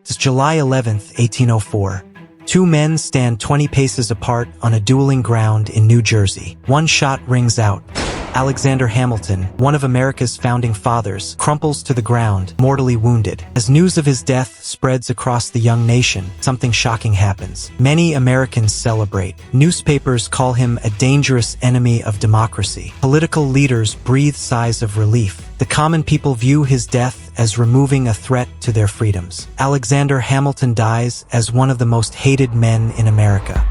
It's July 11th, 1804. Two men stand 20 paces apart on a dueling ground in New Jersey. One shot rings out. Alexander Hamilton, one of America's founding fathers, crumples to the ground, mortally wounded. As news of his death spreads across the young nation, something shocking happens. Many Americans celebrate. Newspapers call him a dangerous enemy of democracy. Political leaders breathe sighs of relief. The common people view his death as removing a threat to their freedoms. Alexander Hamilton dies as one of the most hated men in America.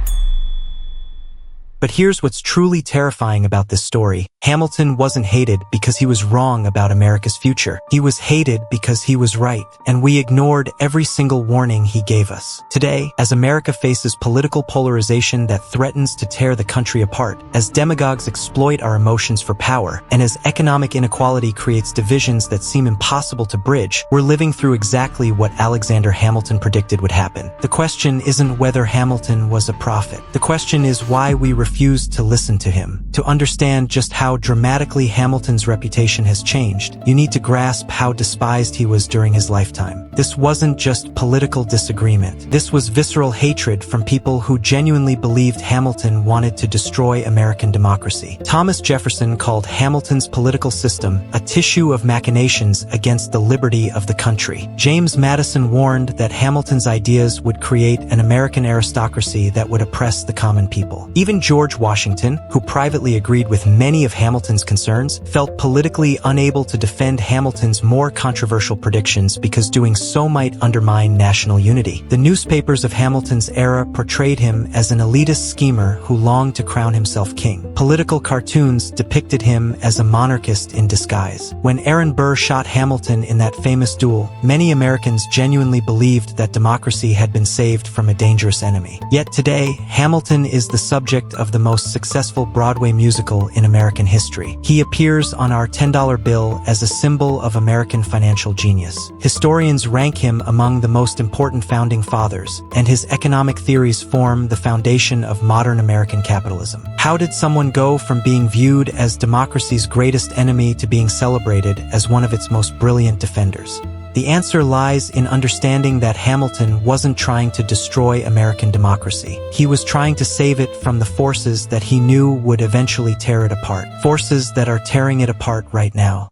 But here's what's truly terrifying about this story. Hamilton wasn't hated because he was wrong about America's future. He was hated because he was right, and we ignored every single warning he gave us. Today, as America faces political polarization that threatens to tear the country apart, as demagogues exploit our emotions for power, and as economic inequality creates divisions that seem impossible to bridge, we're living through exactly what Alexander Hamilton predicted would happen. The question isn't whether Hamilton was a prophet. The question is why we refused to listen to him. To understand just how dramatically Hamilton's reputation has changed, you need to grasp how despised he was during his lifetime. This wasn't just political disagreement. This was visceral hatred from people who genuinely believed Hamilton wanted to destroy American democracy. Thomas Jefferson called Hamilton's political system a tissue of machinations against the liberty of the country. James Madison warned that Hamilton's ideas would create an American aristocracy that would oppress the common people. Even George Washington, who privately agreed with many of Hamilton's concerns, felt politically unable to defend Hamilton's more controversial predictions because doing so might undermine national unity. The newspapers of Hamilton's era portrayed him as an elitist schemer who longed to crown himself king. Political cartoons depicted him as a monarchist in disguise. When Aaron Burr shot Hamilton in that famous duel, many Americans genuinely believed that democracy had been saved from a dangerous enemy. Yet today, Hamilton is the subject of the most successful Broadway musical in American history. He appears on our $10 bill as a symbol of American financial genius. Historians rank him among the most important founding fathers, and his economic theories form the foundation of modern American capitalism. How did someone go from being viewed as democracy's greatest enemy to being celebrated as one of its most brilliant defenders? The answer lies in understanding that Hamilton wasn't trying to destroy American democracy. He was trying to save it from the forces that he knew would eventually tear it apart. Forces that are tearing it apart right now.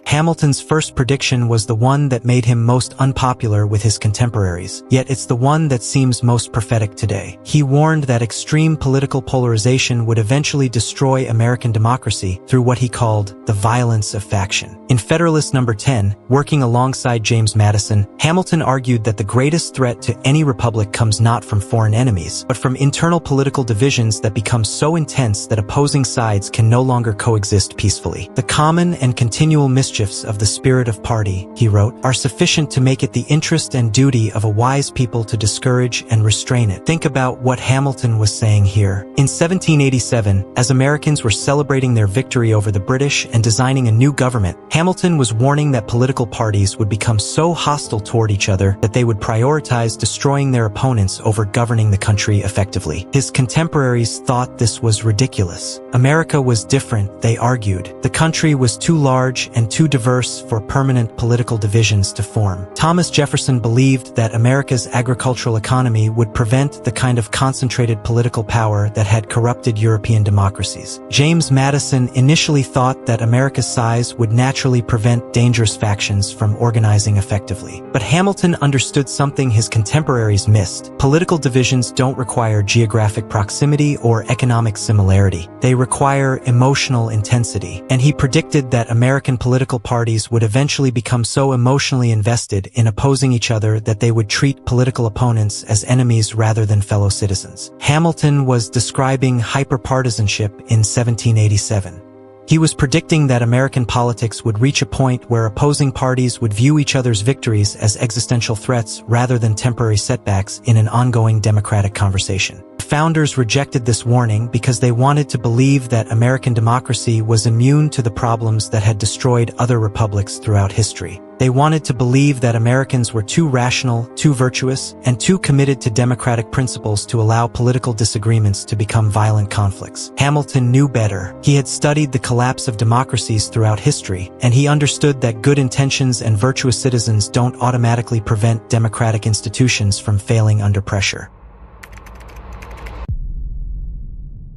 Hamilton's first prediction was the one that made him most unpopular with his contemporaries, yet it's the one that seems most prophetic today. He warned that extreme political polarization would eventually destroy American democracy through what he called the violence of faction. In Federalist No. 10, working alongside James Madison, Hamilton argued that the greatest threat to any republic comes not from foreign enemies, but from internal political divisions that become so intense that opposing sides can no longer coexist peacefully. The common and continual mischiefs of the spirit of party, he wrote, are sufficient to make it the interest and duty of a wise people to discourage and restrain it. Think about what Hamilton was saying here. In 1787, as Americans were celebrating their victory over the British and designing a new government, Hamilton was warning that political parties would become so hostile toward each other that they would prioritize destroying their opponents over governing the country effectively. His contemporaries thought this was ridiculous. America was different, they argued. The country was too large and too diverse for permanent political divisions to form. Thomas Jefferson believed that America's agricultural economy would prevent the kind of concentrated political power that had corrupted European democracies. James Madison initially thought that America's size would naturally prevent dangerous factions from organizing effectively. But Hamilton understood something his contemporaries missed. Political divisions don't require geographic proximity or economic similarity. They require emotional intensity. And he predicted that American political parties would eventually become so emotionally invested in opposing each other that they would treat political opponents as enemies rather than fellow citizens. Hamilton was describing hyperpartisanship in 1787. He was predicting that American politics would reach a point where opposing parties would view each other's victories as existential threats rather than temporary setbacks in an ongoing democratic conversation. founders rejected this warning because they wanted to believe that American democracy was immune to the problems that had destroyed other republics throughout history. They wanted to believe that Americans were too rational, too virtuous, and too committed to democratic principles to allow political disagreements to become violent conflicts. Hamilton knew better. He had studied the collapse of democracies throughout history, and he understood that good intentions and virtuous citizens don't automatically prevent democratic institutions from failing under pressure.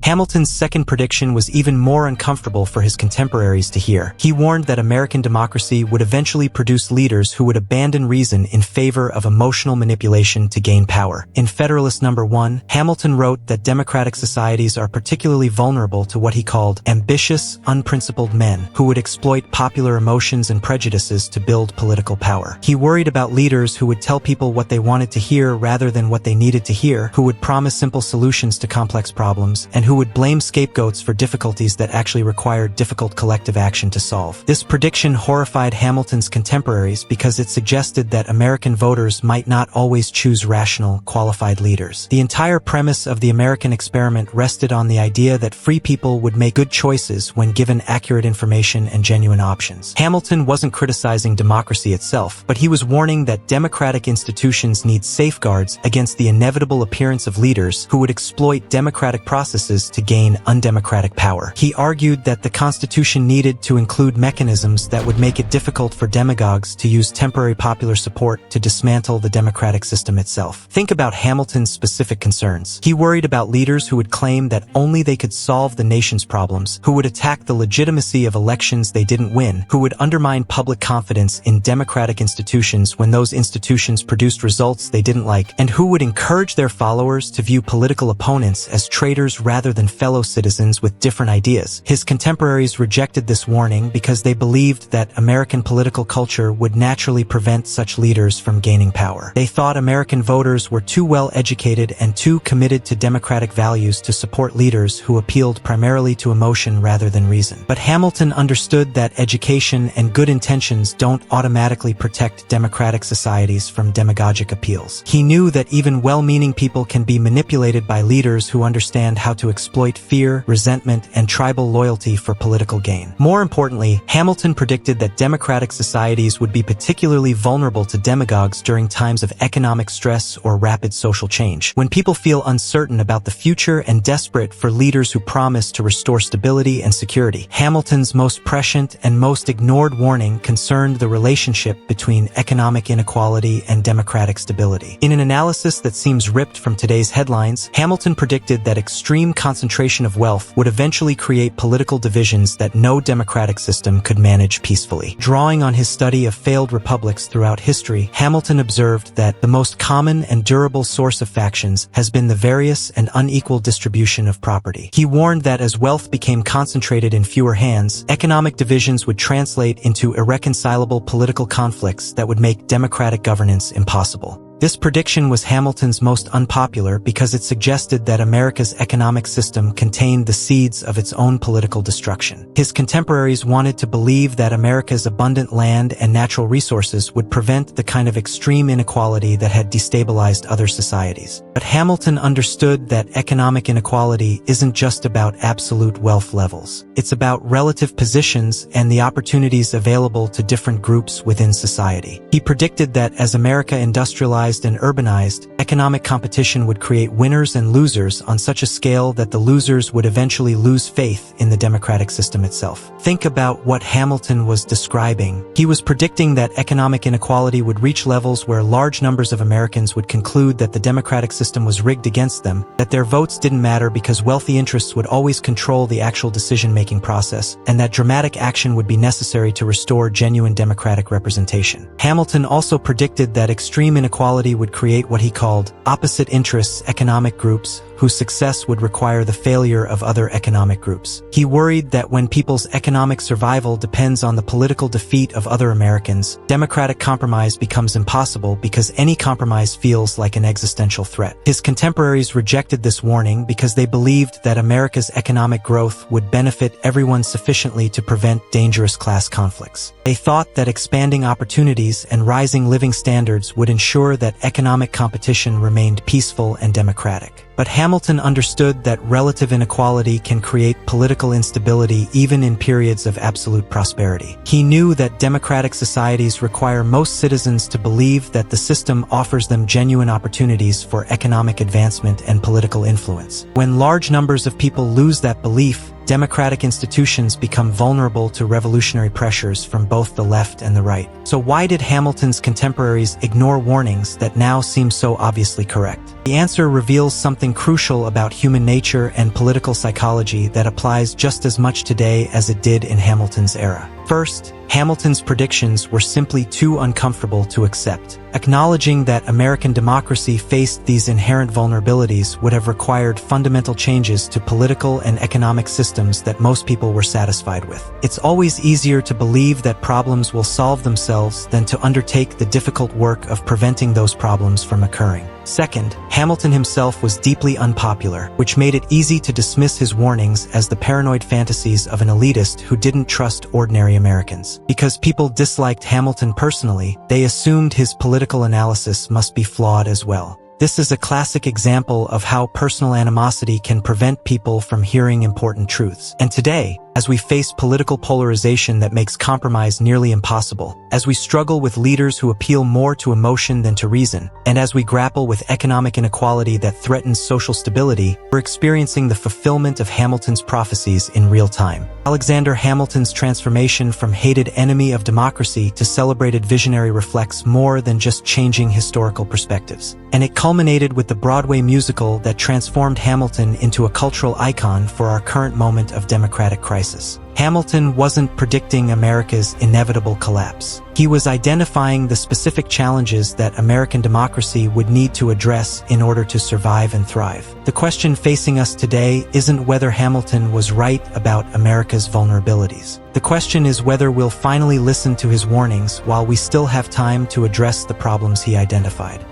Hamilton's second prediction was even more uncomfortable for his contemporaries to hear. He warned that American democracy would eventually produce leaders who would abandon reason in favor of emotional manipulation to gain power. In Federalist No. 1, Hamilton wrote that democratic societies are particularly vulnerable to what he called ambitious, unprincipled men who would exploit popular emotions and prejudices to build political power. He worried about leaders who would tell people what they wanted to hear rather than what they needed to hear, who would promise simple solutions to complex problems, and who would blame scapegoats for difficulties that actually required difficult collective action to solve. This prediction horrified Hamilton's contemporaries because it suggested that American voters might not always choose rational, qualified leaders. The entire premise of the American experiment rested on the idea that free people would make good choices when given accurate information and genuine options. Hamilton wasn't criticizing democracy itself, but he was warning that democratic institutions need safeguards against the inevitable appearance of leaders who would exploit democratic processes to gain undemocratic power. He argued that the Constitution needed to include mechanisms that would make it difficult for demagogues to use temporary popular support to dismantle the democratic system itself. Think about Hamilton's specific concerns. He worried about leaders who would claim that only they could solve the nation's problems, who would attack the legitimacy of elections they didn't win, who would undermine public confidence in democratic institutions when those institutions produced results they didn't like, and who would encourage their followers to view political opponents as traitors rather than fellow citizens with different ideas. His contemporaries rejected this warning because they believed that American political culture would naturally prevent such leaders from gaining power. They thought American voters were too well educated and too committed to democratic values to support leaders who appealed primarily to emotion rather than reason. But Hamilton understood that education and good intentions don't automatically protect democratic societies from demagogic appeals. He knew that even well-meaning people can be manipulated by leaders who understand how to exploit fear, resentment, and tribal loyalty for political gain. More importantly, Hamilton predicted that democratic societies would be particularly vulnerable to demagogues during times of economic stress or rapid social change, when people feel uncertain about the future and desperate for leaders who promise to restore stability and security. Hamilton's most prescient and most ignored warning concerned the relationship between economic inequality and democratic stability. In an analysis that seems ripped from today's headlines, Hamilton predicted that extreme concentration of wealth would eventually create political divisions that no democratic system could manage peacefully. Drawing on his study of failed republics throughout history, Hamilton observed that the most common and durable source of factions has been the various and unequal distribution of property. He warned that as wealth became concentrated in fewer hands, economic divisions would translate into irreconcilable political conflicts that would make democratic governance impossible. This prediction was Hamilton's most unpopular because it suggested that America's economic system contained the seeds of its own political destruction. His contemporaries wanted to believe that America's abundant land and natural resources would prevent the kind of extreme inequality that had destabilized other societies. But Hamilton understood that economic inequality isn't just about absolute wealth levels. It's about relative positions and the opportunities available to different groups within society. He predicted that as America industrialized and urbanized, economic competition would create winners and losers on such a scale that the losers would eventually lose faith in the democratic system itself. Think about what Hamilton was describing. He was predicting that economic inequality would reach levels where large numbers of Americans would conclude that the democratic system was rigged against them, that their votes didn't matter because wealthy interests would always control the actual decision-making process, and that dramatic action would be necessary to restore genuine democratic representation. Hamilton also predicted that extreme inequality would create what he called opposite interests economic groups whose success would require the failure of other economic groups. He worried that when people's economic survival depends on the political defeat of other Americans, democratic compromise becomes impossible because any compromise feels like an existential threat. His contemporaries rejected this warning because they believed that America's economic growth would benefit everyone sufficiently to prevent dangerous class conflicts. They thought that expanding opportunities and rising living standards would ensure that economic competition remained peaceful and democratic. But Hamilton understood that relative inequality can create political instability even in periods of absolute prosperity. He knew that democratic societies require most citizens to believe that the system offers them genuine opportunities for economic advancement and political influence. When large numbers of people lose that belief, democratic institutions become vulnerable to revolutionary pressures from both the left and the right. So why did Hamilton's contemporaries ignore warnings that now seem so obviously correct? The answer reveals something crucial about human nature and political psychology that applies just as much today as it did in Hamilton's era. First, Hamilton's predictions were simply too uncomfortable to accept. Acknowledging that American democracy faced these inherent vulnerabilities would have required fundamental changes to political and economic systems that most people were satisfied with. It's always easier to believe that problems will solve themselves than to undertake the difficult work of preventing those problems from occurring. Second, Hamilton himself was deeply unpopular, which made it easy to dismiss his warnings as the paranoid fantasies of an elitist who didn't trust ordinary Americans. Because people disliked Hamilton personally, they assumed his political analysis must be flawed as well. This is a classic example of how personal animosity can prevent people from hearing important truths. And today, as we face political polarization that makes compromise nearly impossible, as we struggle with leaders who appeal more to emotion than to reason, and as we grapple with economic inequality that threatens social stability, we're experiencing the fulfillment of Hamilton's prophecies in real time. Alexander Hamilton's transformation from hated enemy of democracy to celebrated visionary reflects more than just changing historical perspectives. And it culminated with the Broadway musical that transformed Hamilton into a cultural icon for our current moment of democratic crisis. Hamilton wasn't predicting America's inevitable collapse. He was identifying the specific challenges that American democracy would need to address in order to survive and thrive. The question facing us today isn't whether Hamilton was right about America's vulnerabilities. The question is whether we'll finally listen to his warnings while we still have time to address the problems he identified.